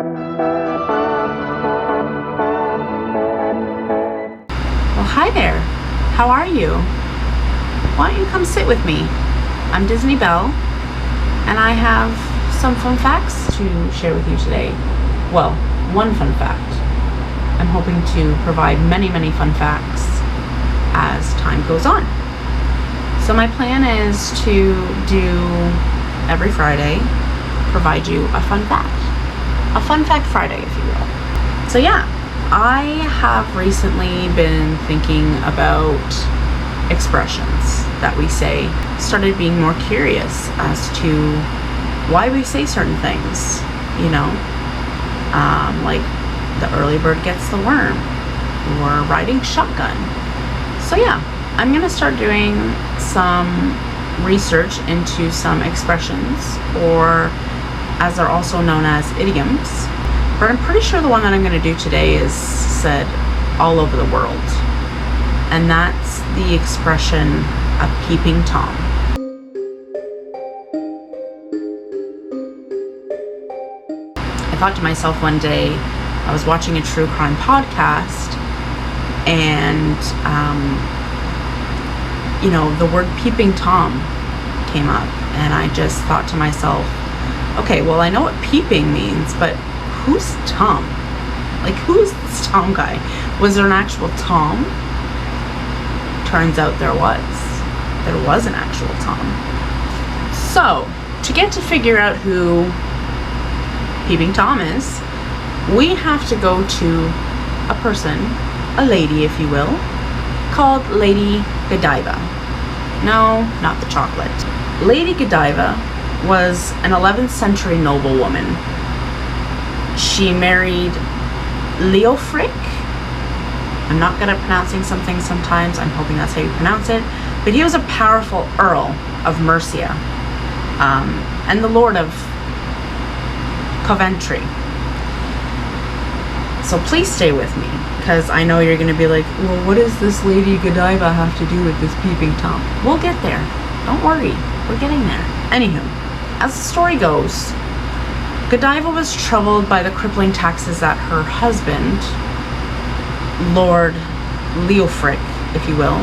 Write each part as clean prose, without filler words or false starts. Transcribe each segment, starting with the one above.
Well, hi there. How are you? Why don't you come sit with me? I'm Disney Belle, and I have some fun facts to share with you today. Well, one fun fact. I'm hoping to provide many, many fun facts as time goes on. So my plan is to do every Friday, provide you a fun fact. A fun fact Friday, if you will. So yeah, I have recently been thinking about expressions that we say. Started being more curious as to why we say certain things, like the early bird gets the worm, or riding shotgun. So yeah, I'm gonna start doing some research into some expressions, or as they're also known as idioms. But I'm pretty sure the one that I'm gonna do today is said all over the world. And that's the expression a peeping Tom. I thought to myself one day, I was watching a true crime podcast, and the word peeping Tom came up, and I just thought to myself, okay, well, I know what peeping means, but who's Tom? Like, who's this Tom guy? Was there an actual Tom? Turns out there was. There was an actual Tom. So, to get to figure out who Peeping Tom is, we have to go to a person, a lady if you will, called Lady Godiva. No, not the chocolate. Lady Godiva was an 11th century noblewoman. She married Leofric. I'm not good at pronouncing something sometimes. I'm hoping that's how you pronounce it. But he was a powerful Earl of Mercia, and the Lord of Coventry. So please stay with me, because I know you're going to be like, well, what does this Lady Godiva have to do with this peeping Tom? We'll get there. Don't worry. We're getting there. Anywho, as the story goes, Godiva was troubled by the crippling taxes that her husband, Lord Leofric, if you will,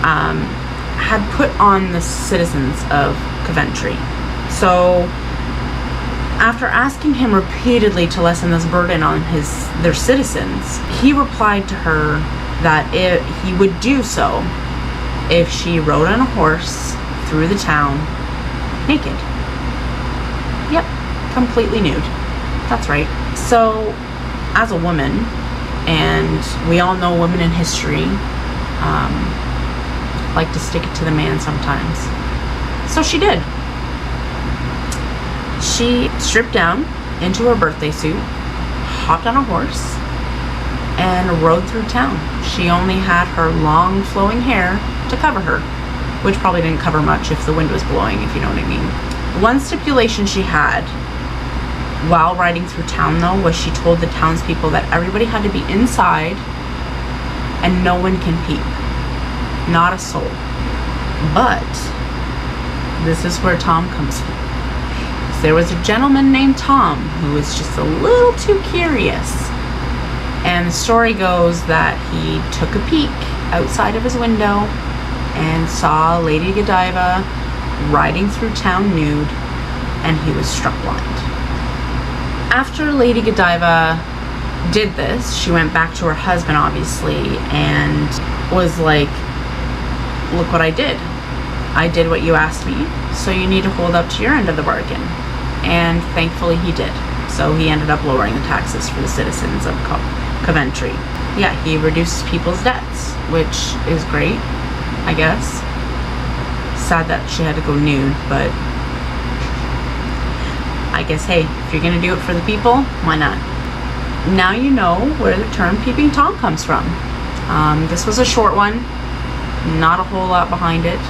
had put on the citizens of Coventry. So, after asking him repeatedly to lessen this burden on their citizens, he replied to her that he would do so if she rode on a horse through the town naked. Yep, completely nude. That's right. So, as a woman, and we all know women in history like to stick it to the man sometimes. So she did. She stripped down into her birthday suit, hopped on a horse, and rode through town. She only had her long flowing hair to cover her, which probably didn't cover much if the wind was blowing, if you know what I mean. One stipulation she had while riding through town, though, was she told the townspeople that everybody had to be inside and no one can peep. Not a soul. But this is where Tom comes from. There was a gentleman named Tom who was just a little too curious. And the story goes that he took a peek outside of his window and saw Lady Godiva riding through town nude, and he was struck blind. After Lady Godiva did this, she went back to her husband, obviously, and was like, look what I did. I did what you asked me, so you need to hold up to your end of the bargain. And thankfully he did. So he ended up lowering the taxes for the citizens of Coventry. Yeah, he reduced people's debts, which is great, I guess. Sad that she had to go nude, but I guess, hey, if you're gonna do it for the people, why not? Now you know where the term Peeping Tom comes from. This was a short one, not a whole lot behind it,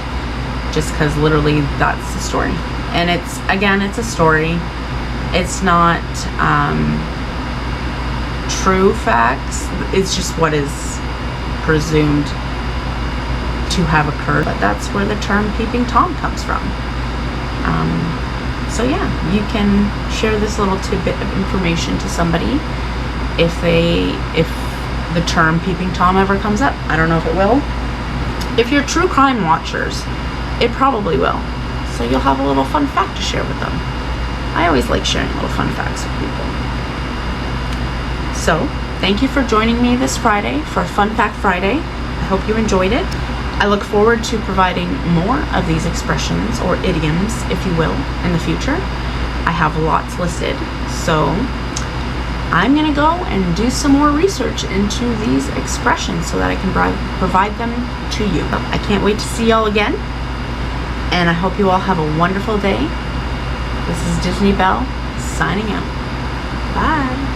just because literally that's the story. And it's a story. It's not true facts. It's just what is presumed to have occurred. But that's where the term Peeping Tom comes from. So yeah, you can share this little tidbit of information to somebody if the term peeping Tom ever comes up. I don't know if it will. If you're true crime watchers, it probably will. So you'll have a little fun fact to share with them. I always like sharing little fun facts with people. So, thank you for joining me this Friday for Fun Fact Friday. I hope you enjoyed it. I look forward to providing more of these expressions, or idioms, if you will, in the future. I have lots listed, so I'm going to go and do some more research into these expressions so that I can provide them to you. I can't wait to see y'all again, and I hope you all have a wonderful day. This is Disney Belle, signing out. Bye.